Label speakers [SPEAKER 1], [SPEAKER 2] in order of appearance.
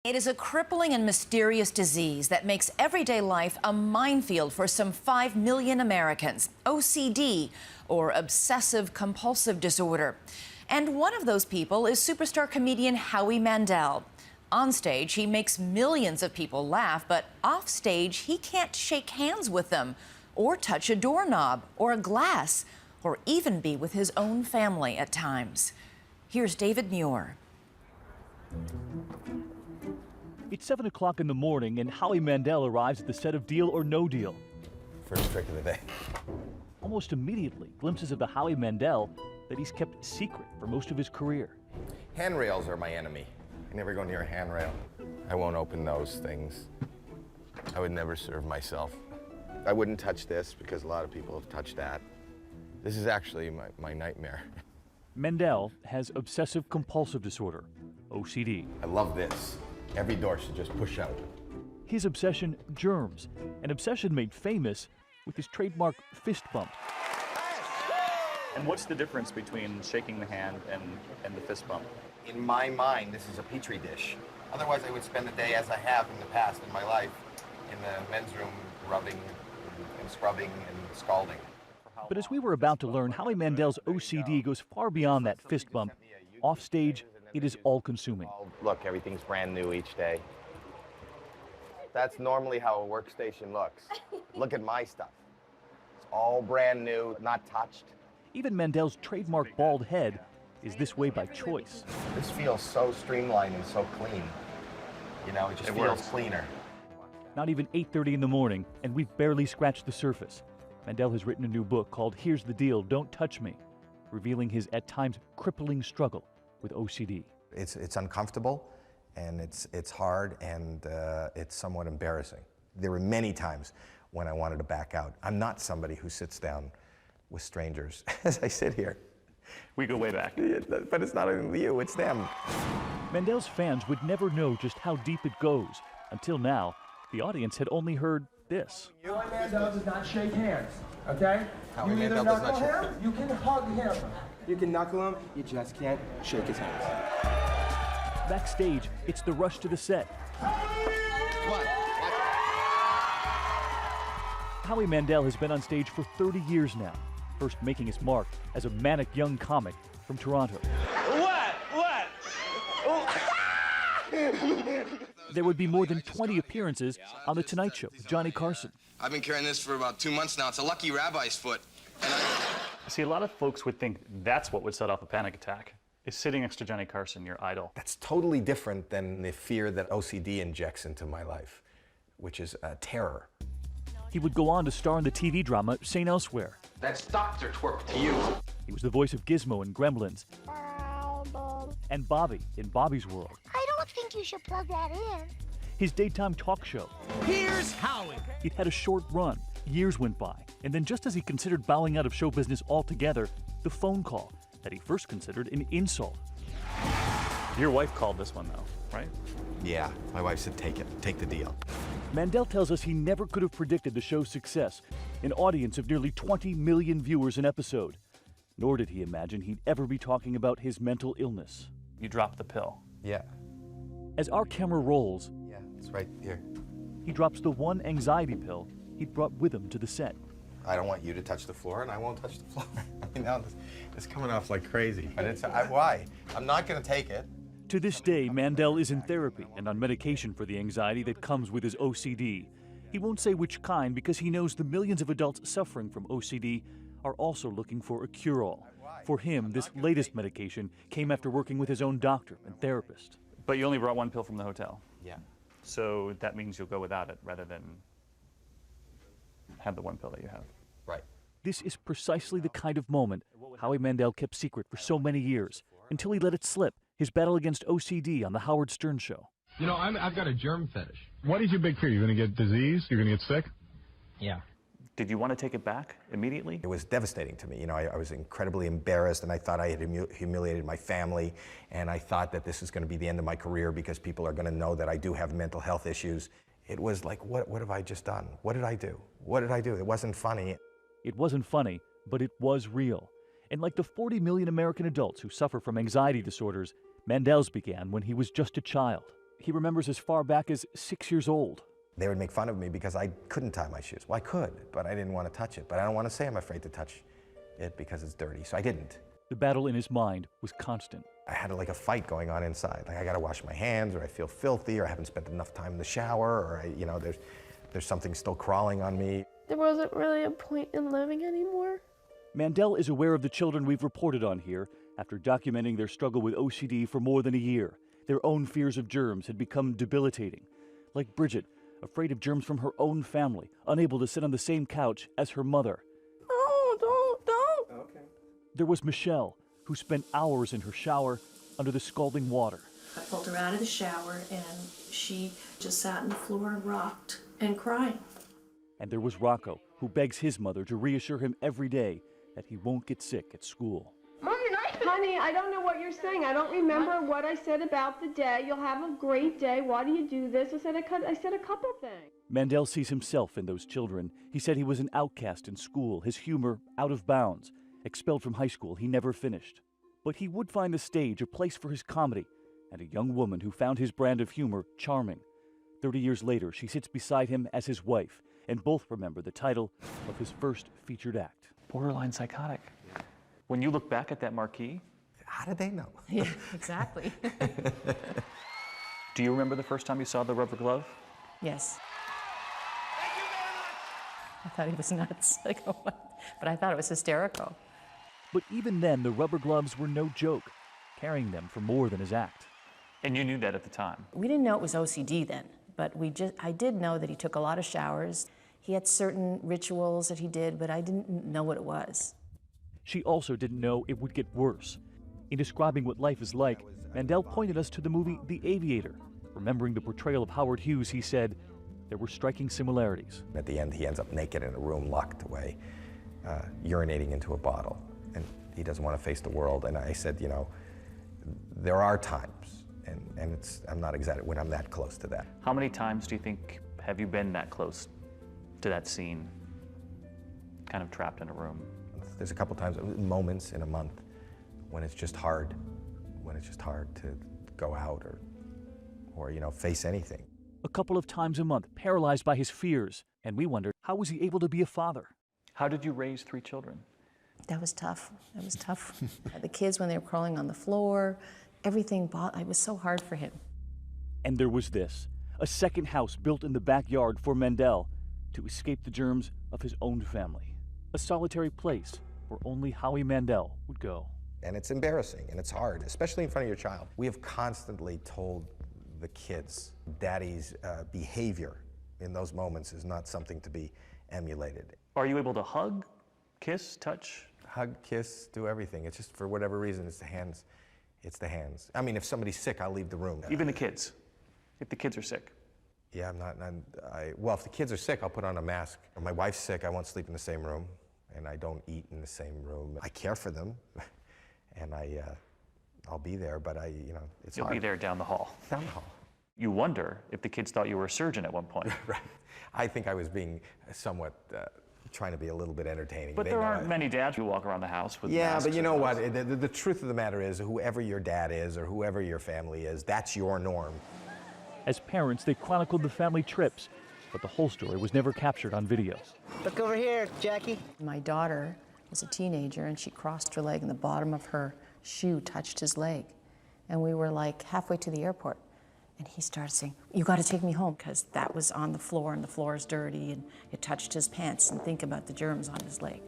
[SPEAKER 1] It is a crippling and mysterious disease that makes everyday life a minefield for some 5 million Americans. OCD, or obsessive compulsive disorder. And one of those people is superstar comedian Howie Mandel. On stage, he makes millions of people laugh, but off stage, he can't shake hands with them, or touch a doorknob, or a glass, or even be with his own family at times. Here's David Muir.
[SPEAKER 2] It's 7 o'clock in the morning, and Howie Mandel arrives at the set of Deal or No Deal.
[SPEAKER 3] First trick of the day.
[SPEAKER 2] Almost immediately, glimpses of the Howie Mandel that he's kept secret for most of his career.
[SPEAKER 3] Handrails are my enemy. I never go near a handrail. I won't open those things. I would never serve myself. I wouldn't touch this because a lot of people have touched that. This is actually my nightmare.
[SPEAKER 2] Mandel has obsessive compulsive disorder, OCD.
[SPEAKER 3] I love this. Every door should just push out.
[SPEAKER 2] His obsession, germs, an obsession made famous with his trademark fist bump.
[SPEAKER 4] And what's the difference between shaking the hand and the fist bump?
[SPEAKER 3] In my mind, this is a petri dish. Otherwise, I would spend the day as I have in the past in my life in the men's room, rubbing and scrubbing and scalding.
[SPEAKER 2] But as we were about to learn, Howie Mandel's OCD goes far beyond that fist bump. Off stage, it is all-consuming.
[SPEAKER 3] Look, everything's brand new each day. That's normally how a workstation looks. Look at my stuff. It's all brand new, not touched.
[SPEAKER 2] Even Mandel's trademark bald head is this way by choice.
[SPEAKER 3] This feels so streamlined and so clean. You know, it just feels cleaner.
[SPEAKER 2] Not even 8:30 in the morning, and we've barely scratched the surface. Mandel has written a new book called Here's the Deal, Don't Touch Me, revealing his at times crippling struggle with OCD.
[SPEAKER 3] It's uncomfortable, and it's hard, and it's somewhat embarrassing. There were many times when I wanted to back out. I'm not somebody who sits down with strangers as I sit here.
[SPEAKER 4] We go way back.
[SPEAKER 3] But it's not only you, it's them.
[SPEAKER 2] Mandel's fans would never know just how deep it goes. Until now, the audience had only heard this.
[SPEAKER 5] Howie Mandel does not shake hands, okay?
[SPEAKER 3] Howie
[SPEAKER 5] You either
[SPEAKER 3] Mandel does
[SPEAKER 5] knuckle
[SPEAKER 3] not
[SPEAKER 5] him, you can hug him. You can knuckle him, you just can't shake his hands.
[SPEAKER 2] Backstage, it's the rush to the set. Howie Mandel has been on stage for 30 years now, first making his mark as a manic young comic from Toronto.
[SPEAKER 6] What?
[SPEAKER 2] There would be more than 20 appearances on The Tonight Show with Johnny Carson.
[SPEAKER 7] I've been carrying this for about 2 months now. It's a lucky rabbi's foot.
[SPEAKER 4] See, a lot of folks would think that's what would set off a panic attack, is sitting next to Johnny Carson, your idol.
[SPEAKER 3] That's totally different than the fear that OCD injects into my life, which is terror.
[SPEAKER 2] He would go on to star in the TV drama St. Elsewhere.
[SPEAKER 7] That's Dr. Twerk to you.
[SPEAKER 2] He was the voice of Gizmo in Gremlins. And Bobby in Bobby's World.
[SPEAKER 8] I don't think you should plug that in.
[SPEAKER 2] His daytime talk show.
[SPEAKER 6] Here's Howie.
[SPEAKER 2] It had a short run. Years went by. And then just as he considered bowing out of show business altogether, the phone call that he first considered an insult.
[SPEAKER 4] Your wife called this one, though, right?
[SPEAKER 3] Yeah, my wife said, take it, take the deal.
[SPEAKER 2] Mandel tells us he never could have predicted the show's success, an audience of nearly 20 million viewers an episode. Nor did he imagine he'd ever be talking about his mental illness.
[SPEAKER 4] You dropped the pill.
[SPEAKER 3] Yeah.
[SPEAKER 2] As our camera rolls,
[SPEAKER 3] Yeah, it's right here.
[SPEAKER 2] he drops the one anxiety pill he'd brought with him to the set.
[SPEAKER 3] I don't want you to touch the floor, and I won't touch the floor. I mean, now it's coming off like crazy. But why? I'm not going to take it.
[SPEAKER 2] To this day, Mandel is in therapy and on medication for the anxiety that comes with his OCD. He won't say which kind because he knows the millions of adults suffering from OCD are also looking for a cure-all. For him, this latest medication came after working with his own doctor and therapist.
[SPEAKER 4] But you only brought one pill from the hotel.
[SPEAKER 3] Yeah.
[SPEAKER 4] So that means you'll go without it rather than have the one pill that you have.
[SPEAKER 3] Right.
[SPEAKER 2] This is precisely the kind of moment Howie Mandel kept secret for so many years, until he let it slip, his battle against OCD on The Howard Stern Show.
[SPEAKER 9] You know, I've got a germ fetish. What is your big fear? You're going to get disease? You're going to get sick?
[SPEAKER 6] Yeah.
[SPEAKER 4] Did you want to take it back immediately?
[SPEAKER 3] It was devastating to me. You know, I was incredibly embarrassed, and I thought I had humiliated my family, and I thought that this is going to be the end of my career because people are going to know that I do have mental health issues. It was like, what have I just done? What did I do? What did I do? It wasn't funny.
[SPEAKER 2] It wasn't funny, but it was real. And like the 40 million American adults who suffer from anxiety disorders, Mandel's began when he was just a child. he remembers as far back as 6 years old.
[SPEAKER 3] They would make fun of me because I couldn't tie my shoes. Well, I could, but I didn't want to touch it. But I don't want to say I'm afraid to touch it because it's dirty, so I didn't.
[SPEAKER 2] The battle in his mind was constant.
[SPEAKER 3] I had like a fight going on inside. Like I got to wash my hands, or I feel filthy, or I haven't spent enough time in the shower, or there's something still crawling on me.
[SPEAKER 10] There wasn't really a point in living anymore.
[SPEAKER 2] Mandel is aware of the children we've reported on here after documenting their struggle with OCD for more than a year. Their own fears of germs had become debilitating. Like Bridget, afraid of germs from her own family, unable to sit on the same couch as her mother.
[SPEAKER 10] Oh, don't.
[SPEAKER 5] Okay.
[SPEAKER 2] There was Michelle, who spent hours in her shower under the scalding water.
[SPEAKER 11] I pulled her out of the shower and she just sat on the floor and rocked and cried.
[SPEAKER 2] And there was Rocco, who begs his mother to reassure him every day that he won't get sick at school.
[SPEAKER 10] Mom, you're not. Honey, I don't know what you're saying. I don't remember what I said about the day. You'll have a great day. Why do you do this? I said a couple things.
[SPEAKER 2] Mandel sees himself in those children. He said he was an outcast in school, his humor out of bounds. Expelled from high school, he never finished. But he would find the stage a place for his comedy, and a young woman who found his brand of humor charming. 30 years later, she sits beside him as his wife, and both remember the title of his first featured act.
[SPEAKER 4] Borderline psychotic. When you look back at that marquee,
[SPEAKER 3] How did they know?
[SPEAKER 1] Yeah, exactly.
[SPEAKER 4] do you remember the first time you saw the rubber glove?
[SPEAKER 1] Yes. I thought he was nuts. Like, but I thought it was hysterical.
[SPEAKER 2] But even then, the rubber gloves were no joke, carrying them for more than his act.
[SPEAKER 4] And you knew that at the time.
[SPEAKER 11] We didn't know it was OCD then, but I did know that he took a lot of showers. He had certain rituals that he did, but I didn't know what it was.
[SPEAKER 2] She also didn't know it would get worse. In describing what life is like, Mandel pointed us to the movie The Aviator. Remembering the portrayal of Howard Hughes, he said, there were striking similarities.
[SPEAKER 3] At the end, he ends up naked in a room locked away, urinating into a bottle. And he doesn't want to face the world. And I said, there are times, and I'm not exaggerating, when I'm that close to that.
[SPEAKER 4] How many times do you think have you been that close to that scene, kind of trapped in a room?
[SPEAKER 3] There's a couple times, moments in a month, when it's just hard, to go out or face anything.
[SPEAKER 2] A couple of times a month, paralyzed by his fears. And we wondered, how was he able to be a father?
[SPEAKER 4] How did you raise 3 children?
[SPEAKER 11] That was tough. That was tough. The kids, when they were crawling on the floor, everything, it was so hard for him.
[SPEAKER 2] And there was this, a second house built in the backyard for Mandel to escape the germs of his own family. A solitary place where only Howie Mandel would go.
[SPEAKER 3] And it's embarrassing and it's hard, especially in front of your child. We have constantly told the kids, Daddy's behavior in those moments is not something to be emulated.
[SPEAKER 4] Are you able to hug, kiss, touch?
[SPEAKER 3] Hug, kiss, do everything. It's just for whatever reason, it's the hands. It's the hands. I mean, if somebody's sick, I'll leave the room.
[SPEAKER 4] Even the kids, if the kids are sick?
[SPEAKER 3] Yeah, well, if the kids are sick, I'll put on a mask. If my wife's sick, I won't sleep in the same room, and I don't eat in the same room. I care for them, and I'll be there, but it's
[SPEAKER 4] You'll
[SPEAKER 3] hard.
[SPEAKER 4] be there down the hall.
[SPEAKER 3] Down the hall.
[SPEAKER 4] You wonder if the kids thought you were a surgeon at one point.
[SPEAKER 3] Right. I think I was being somewhat, trying to be a little bit entertaining.
[SPEAKER 4] But there aren't many dads who walk around the house with masks.
[SPEAKER 3] But you know what? The truth of the matter is, whoever your dad is or whoever your family is, that's your norm.
[SPEAKER 2] As parents, they chronicled the family trips, but the whole story was never captured on video.
[SPEAKER 6] Look over here, Jackie.
[SPEAKER 11] My daughter was a teenager, and she crossed her leg, and the bottom of her shoe touched his leg. And we were like halfway to the airport. And he started saying, you got to take me home, because that was on the floor, and the floor is dirty, and it touched his pants, and think about the germs on his leg.